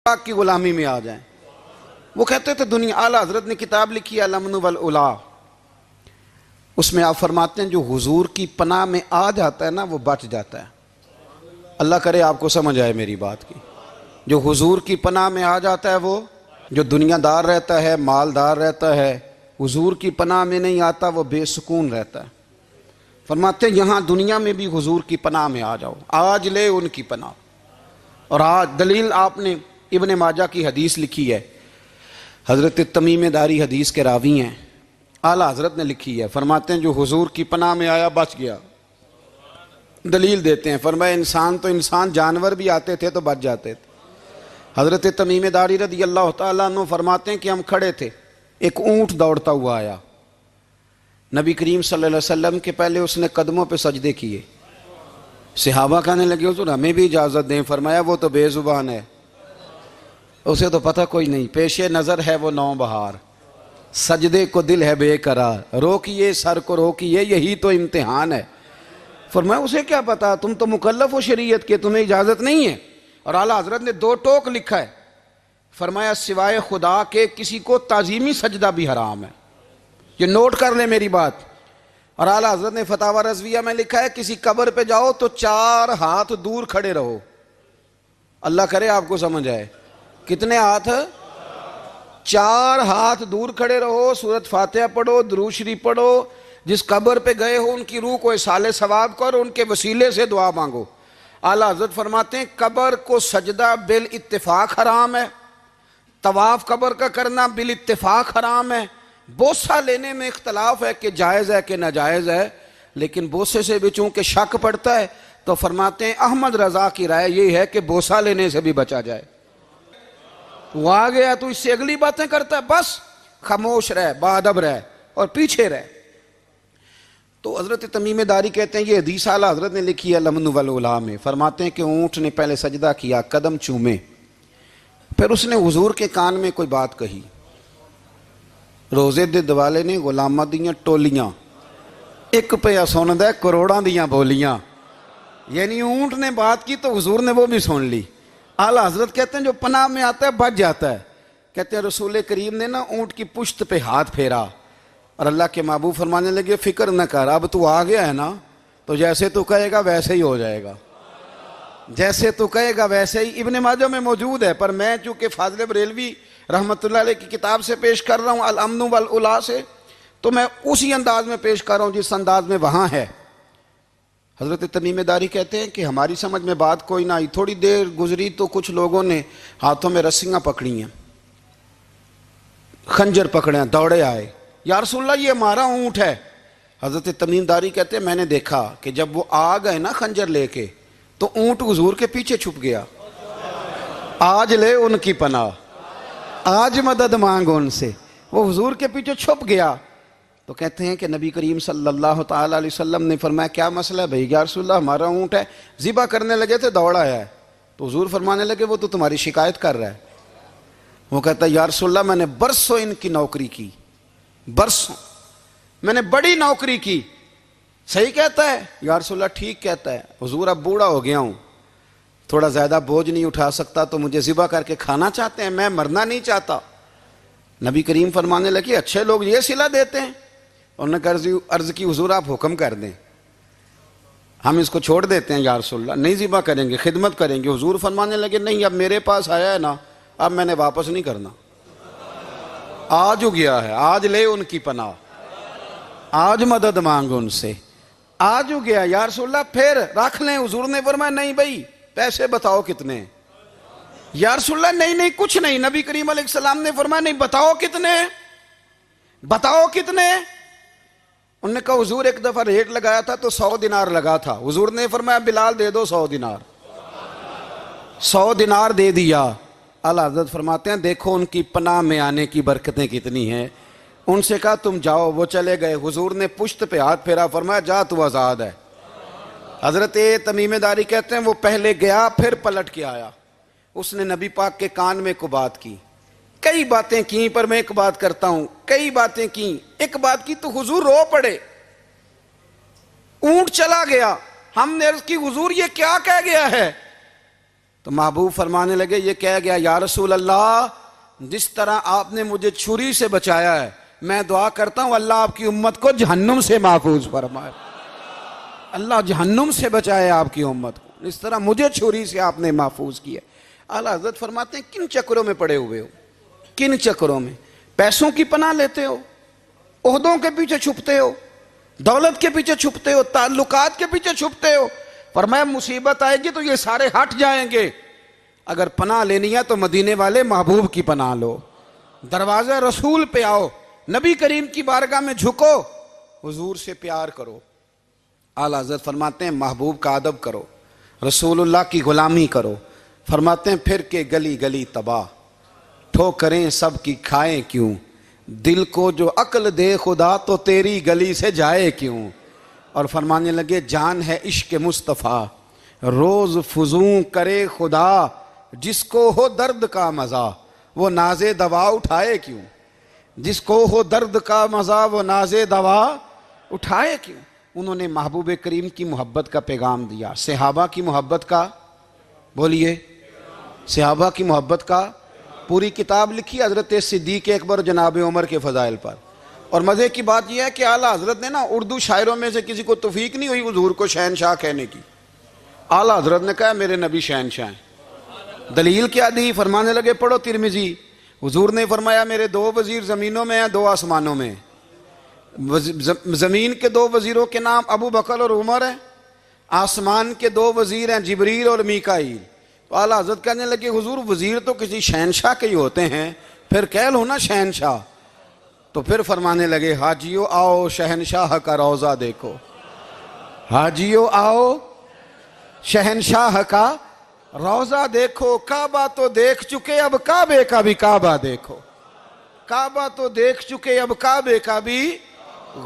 پاک کی غلامی میں آ جائیں۔ وہ کہتے تھے دنیا، اعلیٰ حضرت نے کتاب لکھی ہے الامن والعلا، اس میں آپ فرماتے ہیں جو حضور کی پناہ میں آ جاتا ہے نا وہ بچ جاتا ہے۔ اللہ کرے آپ کو سمجھ آئے میری بات کی۔ جو حضور کی پناہ میں آ جاتا ہے وہ، جو دنیا دار رہتا ہے، مالدار رہتا ہے، حضور کی پناہ میں نہیں آتا وہ بے سکون رہتا ہے۔ فرماتے ہیں یہاں دنیا میں بھی حضور کی پناہ میں آ جاؤ، آج لے ان کی پناہ۔ اور آج دلیل آپ نے ابن ماجہ کی حدیث لکھی ہے، حضرت تمیم داری حدیث کے راوی ہیں، اعلیٰ حضرت نے لکھی ہے، فرماتے ہیں جو حضور کی پناہ میں آیا بچ گیا۔ دلیل دیتے ہیں، فرمایا انسان تو انسان، جانور بھی آتے تھے تو بچ جاتے تھے۔ حضرت تمیم داری رضی اللہ تعالیٰ عنہ فرماتے ہیں کہ ہم کھڑے تھے، ایک اونٹ دوڑتا ہوا آیا، نبی کریم صلی اللہ علیہ وسلم کے پہلے اس نے قدموں پہ سجدے کیے۔ صحابہ کہنے لگے حضور ہمیں بھی اجازت دیں، فرمایا وہ تو بے زبان ہے، اسے تو پتہ کوئی نہیں، پیش نظر ہے وہ نو بہار، سجدے کو دل ہے بے قرار، روکیے سر کو روکیے یہی تو امتحان ہے۔ فرمایا اسے کیا پتا، تم تو مکلف ہو شریعت کے، تمہیں اجازت نہیں ہے۔ اور اعلیٰ حضرت نے دو ٹوک لکھا ہے، فرمایا سوائے خدا کے کسی کو تعظیمی سجدہ بھی حرام ہے۔ یہ نوٹ کر لیں میری بات۔ اور اعلیٰ حضرت نے فتاوی رضویہ میں لکھا ہے کسی قبر پہ جاؤ تو 4 ہاتھ دور کھڑے رہو۔ اللہ کرے آپ کو سمجھ آئے، کتنے ہاتھ؟ 4 ہاتھ دور کھڑے رہو، سورۃ فاتحہ پڑھو، درود شریف پڑھو، جس قبر پہ گئے ہو ان کی روح کو اصال ثواب کرو، ان کے وسیلے سے دعا مانگو۔ اعلیٰ حضرت فرماتے ہیں قبر کو سجدہ بالاتفاق حرام ہے، طواف قبر کا کرنا بالاتفاق حرام ہے، بوسہ لینے میں اختلاف ہے کہ جائز ہے کہ ناجائز ہے، لیکن بوسے سے بھی چونکہ شک پڑتا ہے تو فرماتے ہیں احمد رضا کی رائے یہ ہے کہ بوسہ لینے سے بھی بچا جائے۔ وہ آ گیا تو اس سے اگلی باتیں کرتا ہے، بس خاموش رہ، باادب رہ اور پیچھے رہ۔ تو حضرت تمیم داری کہتے ہیں یہ حدیث اعلیٰ حضرت نے لکھی ہے الامن والعلا میں، فرماتے ہیں کہ اونٹ نے پہلے سجدہ کیا، قدم چومے، پھر اس نے حضور کے کان میں کوئی بات کہی، روزے دے دوالے نے غلامہ دیاں ٹولیاں، ایک پہ سن دے کروڑاں دیاں بولیاں، یعنی اونٹ نے بات کی تو حضور نے وہ بھی سن لی۔ اعلیٰ حضرت کہتے ہیں جو پناہ میں آتا ہے بچ جاتا ہے۔ کہتے ہیں رسول کریم نے نا اونٹ کی پشت پہ ہاتھ پھیرا اور اللہ کے محبوب فرمانے لگے فکر نہ کر، اب تو آ گیا ہے نا تو جیسے تو کہے گا ویسے ہی ہو جائے گا، جیسے تو کہے گا ویسے ہی۔ ابن ماجہ میں موجود ہے، پر میں چونکہ فاضل بریلوی رحمۃ اللہ علیہ کی کتاب سے پیش کر رہا ہوں الامن والعلا سے، تو میں اسی انداز میں پیش کر رہا ہوں جس انداز میں وہاں ہے۔ حضرت تمیم داری کہتے ہیں کہ ہماری سمجھ میں بات کوئی نہ آئی، تھوڑی دیر گزری تو کچھ لوگوں نے ہاتھوں میں رسیاں پکڑی ہیں، خنجر پکڑے ہیں، دوڑے آئے، یا رسول اللہ یہ ہمارا اونٹ ہے۔ حضرت تمیم داری کہتے ہیں میں نے دیکھا کہ جب وہ آ گئے نا خنجر لے کے تو اونٹ حضور کے پیچھے چھپ گیا۔ آج لے ان کی پناہ، آج مدد مانگ ان سے، وہ حضور کے پیچھے چھپ گیا۔ تو کہتے ہیں کہ نبی کریم صلی اللہ تعالیٰ علیہ وسلم نے فرمایا کیا مسئلہ ہے بھائی؟ یا رسول اللہ ہمارا اونٹ ہے، ذبح کرنے لگے تھے دوڑ آیا ہے۔ تو حضور فرمانے لگے وہ تو تمہاری شکایت کر رہا ہے۔ وہ کہتا ہے یا رسول اللہ میں نے برسوں ان کی نوکری کی، برسوں میں نے بڑی نوکری کی۔ صحیح کہتا ہے یا رسول اللہ؟ ٹھیک کہتا ہے حضور، اب بوڑھا ہو گیا ہوں، تھوڑا زیادہ بوجھ نہیں اٹھا سکتا تو مجھے ذبح کر کے کھانا چاہتے ہیں، میں مرنا نہیں چاہتا۔ نبی کریم فرمانے لگے اچھے لوگ یہ صلہ دیتے ہیں؟ انہوں نے عرض کی حضور آپ حکم کر دیں، ہم اس کو چھوڑ دیتے ہیں یا رسول اللہ، نہیں ذبح کریں گے، خدمت کریں گے۔ حضور فرمانے لگے نہیں، اب میرے پاس آیا ہے نا، اب میں نے واپس نہیں کرنا، آج ہو گیا ہے، آج لے ان کی پناہ، آج مدد مانگ ان سے، آج ہو گیا یا رسول اللہ پھر رکھ لیں۔ حضور نے فرمایا نہیں بھائی پیسے بتاؤ کتنے؟ یا رسول اللہ نہیں کچھ نہیں۔ نبی کریم علیہ السلام نے فرمایا نہیں، بتاؤ کتنے، بتاؤ کتنے؟ انہوں نے کہا حضور ایک دفعہ ریٹ لگایا تھا تو 100 دینار لگا تھا۔ حضور نے فرمایا بلال دے دو 100 دینار، 100 دینار دے دیا۔ اعلیٰ حضرت فرماتے ہیں دیکھو ان کی پناہ میں آنے کی برکتیں کتنی ہیں۔ ان سے کہا تم جاؤ، وہ چلے گئے۔ حضور نے پشت پہ ہاتھ پھیرا، فرمایا جا تو آزاد ہے۔ حضرت تمیم داری کہتے ہیں وہ پہلے گیا پھر پلٹ کے آیا، اس نے نبی پاک کے کان میں کو بات کی، کئی باتیں کی، پر میں ایک بات کرتا ہوں، کئی باتیں کی، ایک بات کی تو حضور رو پڑے۔ اونٹ چلا گیا، ہم نے عرض کی حضور یہ کیا کہہ گیا ہے؟ تو محبوب فرمانے لگے یہ کہہ گیا یا رسول اللہ جس طرح آپ نے مجھے چھری سے بچایا ہے میں دعا کرتا ہوں اللہ آپ کی امت کو جہنم سے محفوظ فرمائے، اللہ جہنم سے بچائے آپ کی امت کو، اس طرح مجھے چھری سے آپ نے محفوظ کیا۔ اعلیٰ حضرت فرماتے ہیں کن چکروں میں پڑے ہوئے ہو، کن چکروں میں؟ پیسوں کی پناہ لیتے ہو، عہدوں کے پیچھے چھپتے ہو، دولت کے پیچھے چھپتے ہو، تعلقات کے پیچھے چھپتے ہو۔ فرمایا مصیبت آئے گی تو یہ سارے ہٹ جائیں گے، اگر پناہ لینی ہے تو مدینے والے محبوب کی پناہ لو، دروازہ رسول پہ آؤ، نبی کریم کی بارگاہ میں جھکو، حضور سے پیار کرو۔ اعلیٰ حضرت فرماتے ہیں محبوب کا ادب کرو، رسول اللہ کی غلامی کرو۔ فرماتے ہیں پھر کے گلی گلی تباہ، ٹھوکریں سب کی کھائیں کیوں، دل کو جو عقل دے خدا تو تیری گلی سے جائے کیوں۔ اور فرمانے لگے جان ہے عشق مصطفیٰ روز فزوں کرے خدا، جس کو ہو درد کا مزہ وہ ناز دوا اٹھائے کیوں، جس کو ہو درد کا مزہ وہ ناز دوا اٹھائے کیوں۔ انہوں نے محبوب کریم کی محبت کا پیغام دیا، صحابہ کی محبت کا، بولیے، صحابہ کی محبت کا پوری کتاب لکھی حضرت صدیق اکبر جناب عمر کے فضائل پر۔ اور مزے کی بات یہ ہے کہ اعلیٰ حضرت نے نا اردو شاعروں میں سے کسی کو توفیق نہیں ہوئی حضور کو شہنشاہ کہنے کی، اعلیٰ حضرت نے کہا میرے نبی شہنشاہ ہیں۔ دلیل کیا دی؟ فرمانے لگے پڑھو ترمذی، حضور نے فرمایا میرے دو وزیر زمینوں میں ہیں دو آسمانوں میں، زمین کے دو وزیروں کے نام ابو بکر اور عمر ہیں، آسمان کے دو وزیر ہیں جبریل اور میکائیل۔ تو اعلیٰ حضرت کہنے لگے حضور وزیر تو کسی شہنشاہ کے ہی ہوتے ہیں، پھر کہہ لو نا شہنشاہ۔ تو پھر فرمانے لگے حاجیو آؤ شہنشاہ کا روضہ دیکھو، حاجیو آؤ شہنشاہ کا روضہ دیکھو، کعبہ تو دیکھ چکے اب کعبے کا بھی کعبہ دیکھو، کعبہ تو دیکھ چکے اب کعبے کا بھی،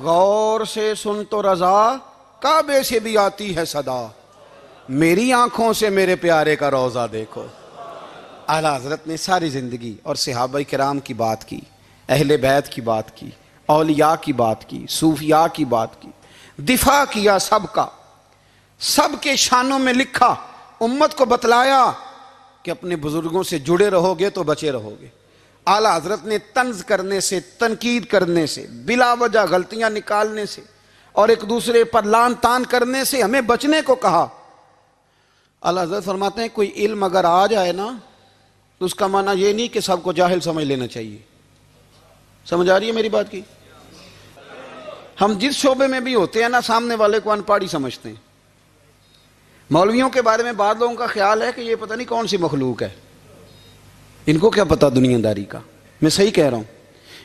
غور سے سن تو رضا کعبے سے بھی آتی ہے صدا، میری آنکھوں سے میرے پیارے کا روضہ دیکھو۔ اعلیٰ حضرت نے ساری زندگی اور صحابہ کرام کی بات کی، اہل بیت کی بات کی، اولیاء کی بات کی، صوفیاء کی بات کی، دفاع کیا سب کا، سب کے شانوں میں لکھا، امت کو بتلایا کہ اپنے بزرگوں سے جڑے رہو گے تو بچے رہو گے۔ اعلیٰ حضرت نے طنز کرنے سے، تنقید کرنے سے، بلا وجہ غلطیاں نکالنے سے اور ایک دوسرے پر لان تان کرنے سے ہمیں بچنے کو کہا۔ اعلیٰ حضرت فرماتے ہیں کوئی علم اگر آ جائے نا تو اس کا معنی یہ نہیں کہ سب کو جاہل سمجھ لینا چاہیے۔ سمجھ آ رہی ہے میری بات کی؟ ہم جس شعبے میں بھی ہوتے ہیں نا سامنے والے کو ان پڑھ ہی سمجھتے ہیں۔ مولویوں کے بارے میں بعض لوگوں کا خیال ہے کہ یہ پتہ نہیں کون سی مخلوق ہے، ان کو کیا پتہ دنیا داری کا۔ میں صحیح کہہ رہا ہوں۔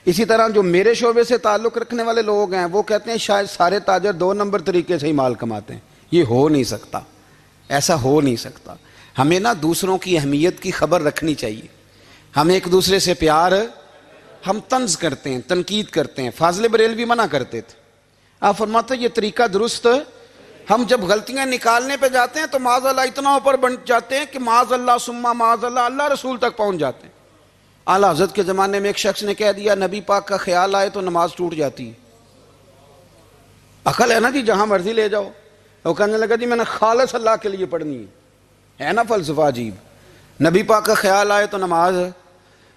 اسی طرح جو میرے شعبے سے تعلق رکھنے والے لوگ ہیں وہ کہتے ہیں شاید سارے تاجر دو نمبر طریقے سے ہی مال کماتے ہیں۔ یہ ہو نہیں سکتا، ایسا ہو نہیں سکتا۔ ہمیں نا دوسروں کی اہمیت کی خبر رکھنی چاہیے، ہم ایک دوسرے سے پیار، ہم طنز کرتے ہیں، تنقید کرتے ہیں۔ فاضل بریلوی منع کرتے تھے، آپ فرماتے ہیں یہ طریقہ درست، ہم جب غلطیاں نکالنے پہ جاتے ہیں تو معاذ اللہ اتنا اوپر بن جاتے ہیں کہ معاذ اللہ ثم معاذ اللہ اللہ رسول تک پہنچ جاتے ہیں۔ اعلیٰ حضرت کے زمانے میں ایک شخص نے کہہ دیا نبی پاک کا خیال آئے تو نماز ٹوٹ جاتی ہے۔ عقل ہے نا جی، جہاں مرضی لے جاؤ۔ وہ کہنے لگا جی میں نے خالص اللہ کے لیے پڑھنی ہے نا فلسفہ عجیب، نبی پاک کا خیال آئے تو نماز۔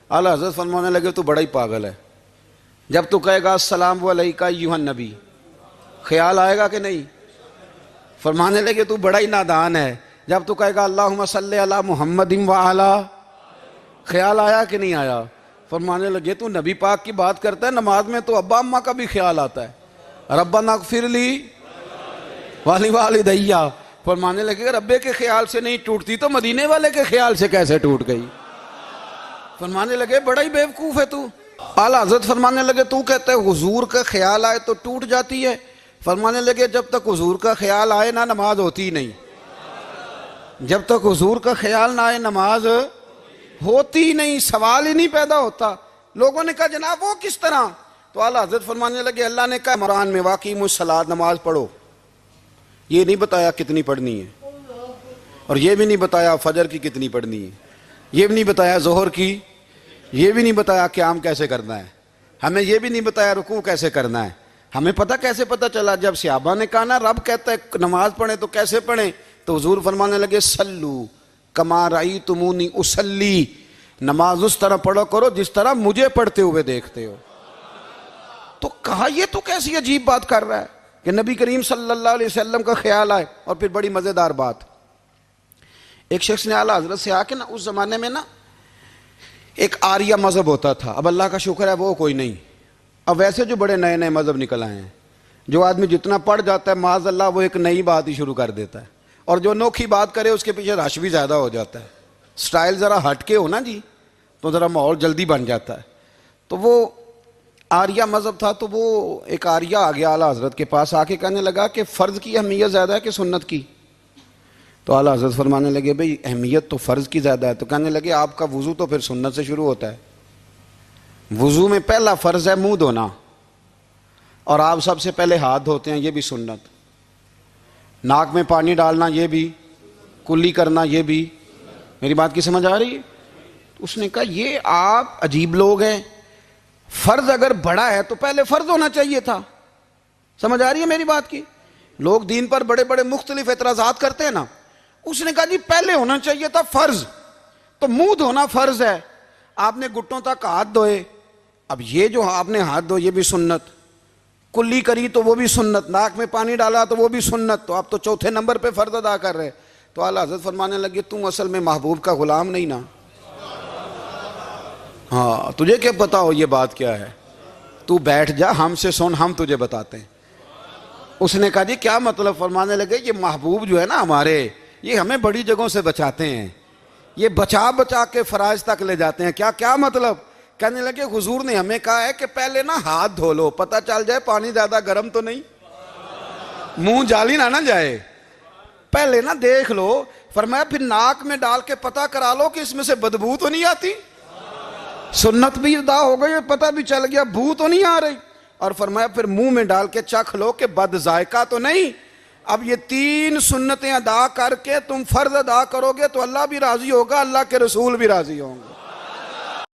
اعلیٰ حضرت فرمانے لگے تو بڑا ہی پاگل ہے، جب تو کہے گا السلام علیکہ ایھا النبی خیال آئے گا کہ نہیں؟ فرمانے لگے تو بڑا ہی نادان ہے، جب تو کہے گا اللہم صلی علی محمد وعلی خیال آیا کہ نہیں آیا؟ فرمانے لگے تو نبی پاک کی بات کرتا ہے، نماز میں تو ابا اماں کا بھی خیال آتا ہے، ربنا اغفر لی والدیّ۔ فرمانے لگے ربے کے خیال سے نہیں ٹوٹتی تو مدینے والے کے خیال سے کیسے ٹوٹ گئی؟ فرمانے لگے بڑا ہی بیوقوف ہے تو۔ اعلیٰ حضرت فرمانے لگے تو کہتا ہے حضور کا خیال آئے تو ٹوٹ جاتی ہے۔ فرمانے لگے جب تک حضور کا خیال آئے نہ نماز ہوتی ہی نہیں، جب تک حضور کا خیال نہ آئے نماز ہوتی ہی نہیں، سوال ہی نہیں پیدا ہوتا۔ لوگوں نے کہا جناب وہ کس طرح؟ تو اعلیٰ حضرت فرمانے لگے اللہ نے کہا قرآن میں واقعی الصلاۃ نماز پڑھو، یہ نہیں بتایا کتنی پڑھنی ہے، اور یہ بھی نہیں بتایا فجر کی کتنی پڑھنی ہے، یہ بھی نہیں بتایا ظہر کی، یہ بھی نہیں بتایا قیام کیسے کرنا ہے، ہمیں یہ بھی نہیں بتایا رکوع کیسے کرنا ہے۔ ہمیں پتہ کیسے پتہ چلا؟ جب صحابہ نے کہا نا رب کہتا ہے نماز پڑھیں تو کیسے پڑھیں، تو حضور فرمانے لگے سلو کما رأیتمونی اصلی، نماز اس طرح پڑھو کرو جس طرح مجھے پڑھتے ہوئے دیکھتے ہو۔ تو کہا یہ تو کیسی عجیب بات کر رہا ہے کہ نبی کریم صلی اللہ علیہ وسلم کا خیال آئے۔ اور پھر بڑی مزیدار بات، ایک شخص نے اعلیٰ حضرت سے آ کے نا، اس زمانے میں نا ایک آریہ مذہب ہوتا تھا، اب اللہ کا شکر ہے وہ کوئی نہیں، اب ویسے جو بڑے نئے نئے مذہب نکل آئے ہیں، جو آدمی جتنا پڑھ جاتا ہے معاذ اللہ وہ ایک نئی بات ہی شروع کر دیتا ہے، اور جو انوکھی بات کرے اس کے پیچھے رش بھی زیادہ ہو جاتا ہے، سٹائل ذرا ہٹ کے ہو نا جی تو ذرا ماحول جلدی بن جاتا ہے۔ تو وہ آریہ مذہب تھا، تو وہ ایک آریہ آ گیا اعلیٰ حضرت کے پاس، آ کے کہنے لگا کہ فرض کی اہمیت زیادہ ہے کہ سنت کی؟ تو اعلیٰ حضرت فرمانے لگے بھئی اہمیت تو فرض کی زیادہ ہے۔ تو کہنے لگے آپ کا وضو تو پھر سنت سے شروع ہوتا ہے، وضو میں پہلا فرض ہے منہ دھونا، اور آپ سب سے پہلے ہاتھ دھوتے ہیں، یہ بھی سنت، ناک میں پانی ڈالنا یہ بھی، کلی کرنا یہ بھی۔ میری بات کی سمجھ آ رہی ہے؟ اس نے کہا یہ آپ عجیب لوگ ہیں، فرض اگر بڑا ہے تو پہلے فرض ہونا چاہیے تھا۔ سمجھ آ رہی ہے میری بات کی؟ لوگ دین پر بڑے بڑے مختلف اعتراضات کرتے ہیں نا، اس نے کہا جی پہلے ہونا چاہیے تھا فرض، تو منہ دھونا فرض ہے، آپ نے گھٹنوں تک ہاتھ دھوئے، اب یہ جو آپ نے ہاتھ دھوئے یہ بھی سنت، کلی کری تو وہ بھی سنت، ناک میں پانی ڈالا تو وہ بھی سنت، تو آپ تو چوتھے نمبر پہ فرض ادا کر رہے۔ تو اعلیٰ حضرت فرمانے لگے تم اصل میں محبوب کا غلام نہیں نا، ہاں تجھے کیا پتا ہو یہ بات کیا ہے، تو بیٹھ جا ہم سے سن، ہم تجھے بتاتے ہیں۔ اس نے کہا جی کیا مطلب؟ فرمانے لگے یہ محبوب جو ہے نا ہمارے، یہ ہمیں بڑی جگہوں سے بچاتے ہیں، یہ بچا بچا کے فرائض تک لے جاتے ہیں۔ کیا مطلب؟ کہنے لگے حضور نے ہمیں کہا ہے کہ پہلے نا ہاتھ دھو لو، پتہ چل جائے پانی زیادہ گرم تو نہیں، منہ جالی نہ جائے، پہلے نا دیکھ لو۔ فرمایا پھر ناک میں ڈال کے پتہ کرا لو کہ اس میں سے بدبو تو نہیں آتی، سنت بھی ادا ہو گئی، پتہ بھی چل گیا بو تو نہیں آ رہی۔ اور فرمایا پھر منہ میں ڈال کے چکھ لو کہ بد ذائقہ تو نہیں۔ اب یہ 3 سنتیں ادا کر کے تم فرض ادا کرو گے تو اللہ بھی راضی ہوگا، اللہ کے رسول بھی راضی ہوں گے۔